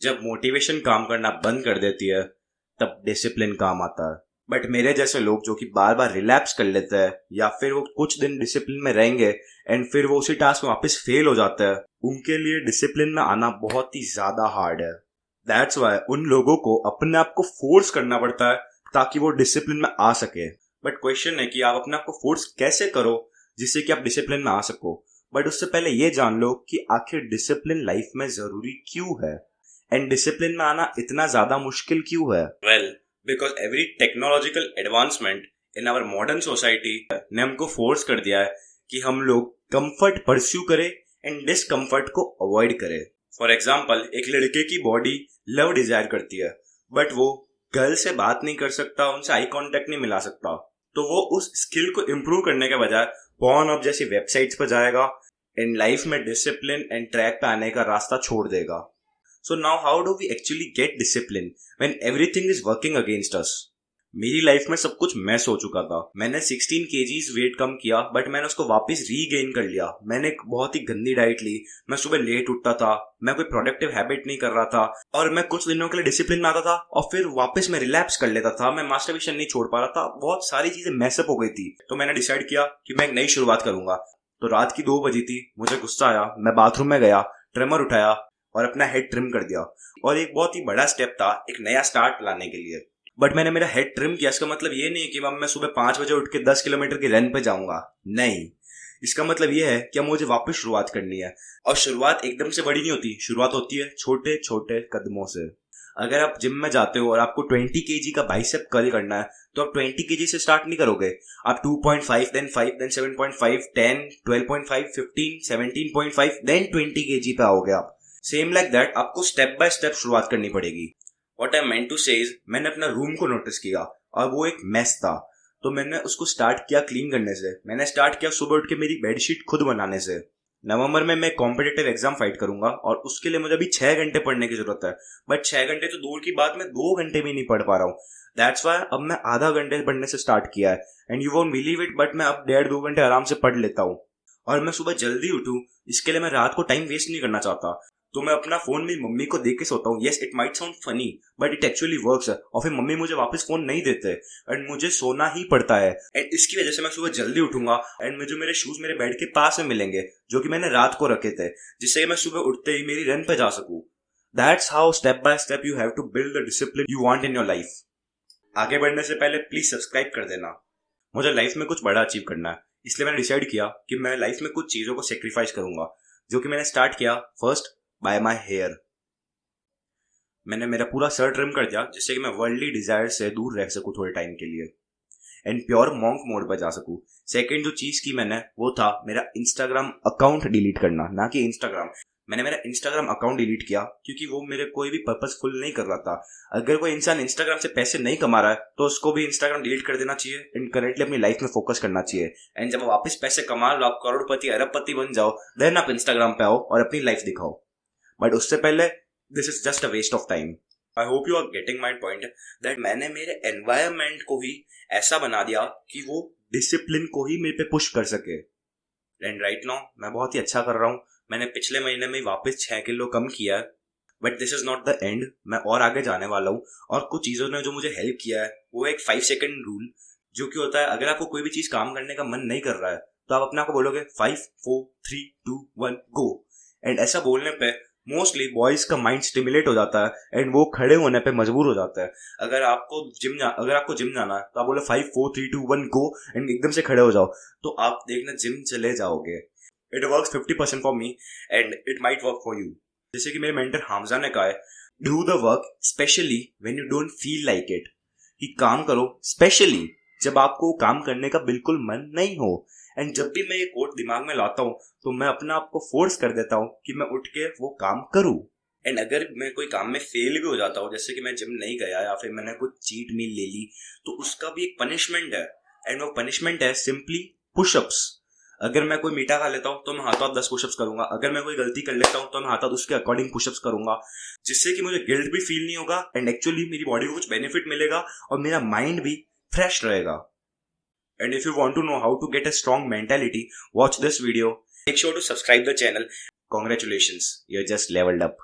जब मोटिवेशन काम करना बंद कर देती है तब डिसिप्लिन काम आता है। बट मेरे जैसे लोग जो कि बार बार रिलैप्स कर लेते हैं या फिर वो कुछ दिन डिसिप्लिन में रहेंगे एंड फिर वो उसी टास्क में वापस फेल हो जाते हैं, उनके लिए डिसिप्लिन में आना बहुत ही ज्यादा हार्ड है। दैट्स वाई उन लोगों को अपने आप को फोर्स करना पड़ता है ताकि वो डिसिप्लिन में आ सके। बट क्वेश्चन है कि आप अपने आप को फोर्स कैसे करो जिससे कि आप डिसिप्लिन में आ सको। बट उससे पहले ये जान लो कि आखिर डिसिप्लिन लाइफ में जरूरी क्यों है एंड डिसिप्लिन में आना इतना ज्यादा मुश्किल क्यों है। Well, because every technological advancement in our modern society ने हमको फोर्स कर दिया है कि हम लोग कंफर्ट परस्यू करें एंड डिसकंफर्ट को अवॉइड करें। फॉर एग्जाम्पल, एक लड़के की बॉडी लव डिजायर करती है बट वो गर्ल से बात नहीं कर सकता, उनसे आई कांटेक्ट नहीं मिला सकता, तो वो उस स्किल को इम्प्रूव करने के बजाय पॉर्नहब जैसी वेबसाइट्स पर जाएगा एंड लाइफ में डिसिप्लिन एंड ट्रैक पे आने का रास्ता छोड़ देगा। So now how do we actually get discipline when everything is working against us? मेरी लाइफ में सब कुछ मैस हो चुका था। मैंने 16 kgs वेट कम किया बट मैंने उसको वापस रीगेन कर लिया। मैंने एक बहुत ही गंदी डाइट ली, मैं सुबह लेट उठता था, मैं कोई प्रोडक्टिव हैबिट नहीं कर रहा था और मैं कुछ दिनों के लिए डिसिप्लिन में आता था और फिर वापस मैं रिलैप्स कर लेता था। मैं मास्टरबेशन नहीं छोड़ पा रहा था, बहुत सारी चीजें मैसअप हो गई थी। तो मैंने डिसाइड किया कि मैं एक नई शुरुआत करूंगा। तो रात की 2 बजी थी, मुझे गुस्सा आया, मैं बाथरूम में गया, ट्रिमर उठाया और अपना हेड ट्रिम कर दिया। और एक बहुत ही बड़ा स्टेप था एक नया स्टार्ट लाने के लिए। बट मैंने मेरा हेड ट्रिम किया, इसका मतलब ये नहीं कि मैं सुबह 5 बजे उठ के 10 किलोमीटर की रन पे जाऊंगा, नहीं। इसका मतलब ये है कि मुझे वापस शुरुआत करनी है। और शुरुआत एकदम से बड़ी नहीं होती, शुरुआत होती है छोटे छोटे कदमों से। अगर आप जिम में जाते हो और आपको 20 kg का बाइसेप कर्ल करना है तो आप 20 kg से स्टार्ट नहीं करोगे। आप 2.5 देन 5 देन 7.5 10 12.5 15 17.5 देन 20 kg पे आओगे आप। सेम लाइक दैट आपको स्टेप बाय स्टेप शुरुआत करनी पड़ेगी। व्हाट आई मेंट टू से इज, मैंने अपना रूम को नोटिस किया और वो एक मेस था, तो मैंने उसको स्टार्ट किया क्लीन करने से। मैंने स्टार्ट किया सुबह उठ के मेरी बेडशीट खुद बनाने से। नवंबर में मैं कॉम्पिटिटिव एग्जाम फाइट करूंगा और उसके लिए मुझे अभी 6 घंटे पढ़ने की जरूरत है। बट 6 घंटे तो दूर की बात, मैं 2 घंटे भी नहीं पढ़ पा रहा हूँ। दैट्स वाई अब मैं आधा घंटे पढ़ने से स्टार्ट किया है and you won't believe it, but मैं अब 1.5-2 घंटे आराम से पढ़ लेता हूँ। और मैं सुबह जल्दी उठूं इसके लिए मैं रात को टाइम वेस्ट नहीं करना चाहता। तो मैं अपना फोन मेरी मम्मी को देख के सोता हूँ। Yes, it might sound funny but it actually works है। और फिर मम्मी मुझे वापस फोन नहीं देते एंड मुझे सोना ही पड़ता है। एंड इसकी वजह से मैं सुबह जल्दी उठूंगा एंड मुझे मेरे शूज मेरे बेड के पास में मिलेंगे जो कि मैंने रात को रखे थे, जिससे मैं सुबह उठते ही मेरी रन पे जा सकूं। That's how step by step you have to build the discipline you want in your life. आगे बढ़ने से पहले प्लीज सब्सक्राइब कर देना। मुझे लाइफ में कुछ बड़ा अचीव करना है, इसलिए मैंने डिसाइड किया कि मैं लाइफ में कुछ चीजों को सेक्रीफाइस करूंगा, जो कि मैंने स्टार्ट किया फर्स्ट बाय माई हेयर। मैंने मेरा पूरा सर ट्रिम कर दिया जिससे कि मैं वर्ल्डली डिजायर से दूर रह सकूं थोड़े टाइम के लिए एंड प्योर मॉन्क मोड पर जा सकूं। सेकंड जो चीज की मैंने वो था मेरा इंस्टाग्राम अकाउंट डिलीट करना, ना कि इंस्टाग्राम। मैंने मेरा इंस्टाग्राम अकाउंट डिलीट किया क्योंकि वो मेरे कोई भी पर्पसफुल नहीं कर रहा था। अगर कोई इंसान इंस्टाग्राम से पैसे नहीं कमा रहा है तो उसको भी इंस्टाग्राम डिलीट कर देना चाहिए एंड करेंटली अपनी लाइफ में फोकस करना चाहिए। एंड जब वापस पैसे कमा लो, आप करोड़पति अरबपति बन जाओ, देन आप इंस्टाग्राम पे आओ और अपनी लाइफ दिखाओ। बट उससे पहले this is just a waste of time. I hope you are getting my point that मैंने मेरे एनवायरमेंट को ही ऐसा बना दिया कि वो डिसिप्लिन को ही मेरे पे पुश कर सके। एंड राइट नाउ मैं बहुत ही अच्छा कर रहा हूँ। मैंने पिछले महीने में वापस 6 किलो कम किया है। But this is not the end, मैं और आगे जाने वाला हूँ। और कुछ चीजों ने जो मुझे हेल्प किया है वो एक 5 सेकंड रूल, जो कि होता है अगर आपको कोई भी चीज काम करने का मन नहीं कर रहा है तो आप अपने आप को बोलोगे 5 4 3 2 1 गो। एंड ऐसा बोलने पे मोस्टली बॉयज का माइंड स्टिमुलेट हो जाता है एंड वो खड़े होने पे मजबूर हो जाता है। अगर आपको जिम जाना है तो आप बोले 5 4 3 2 1 गो एंड एकदम से खड़े हो जाओ, तो आप देखना जिम चले जाओगे। It works 50% for me and it might work for you. जैसे कि मेरे मेंटर हामजा ने कहा है, do the work specially when you don't feel like it. कि काम करो स्पेशली जब आपको काम करने का बिल्कुल मन नहीं हो। एंड जब भी मैं ये कोट दिमाग में लाता हूँ तो मैं अपने आप को फोर्स कर देता हूँ कि मैं उठ के वो काम करूँ। एंड अगर मैं कोई काम में फेल भी हो जाता हूँ, जैसे कि मैं जिम नहीं गया या फिर मैंने कुछ चीट मील ले ली, तो उसका भी एक पनिशमेंट है। एंड वो पनिशमेंट है सिंपली पुशअप्स। अगर मैं कोई मीठा खा लेता हूँ तो मैं हाथों 10 पुशअप्स करूंगा। अगर मैं कोई गलती कर लेता हूँ तो मैं हाथों उसके अकॉर्डिंग पुशअप्स करूंगा, जिससे कि मुझे गिल्ट भी फील नहीं होगा एंड एक्चुअली मेरी बॉडी को कुछ बेनिफिट मिलेगा और मेरा माइंड भी फ्रेश रहेगा। And if you want to know how to get a strong mentality, watch this video. Make sure to subscribe the channel. Congratulations, you're just leveled up.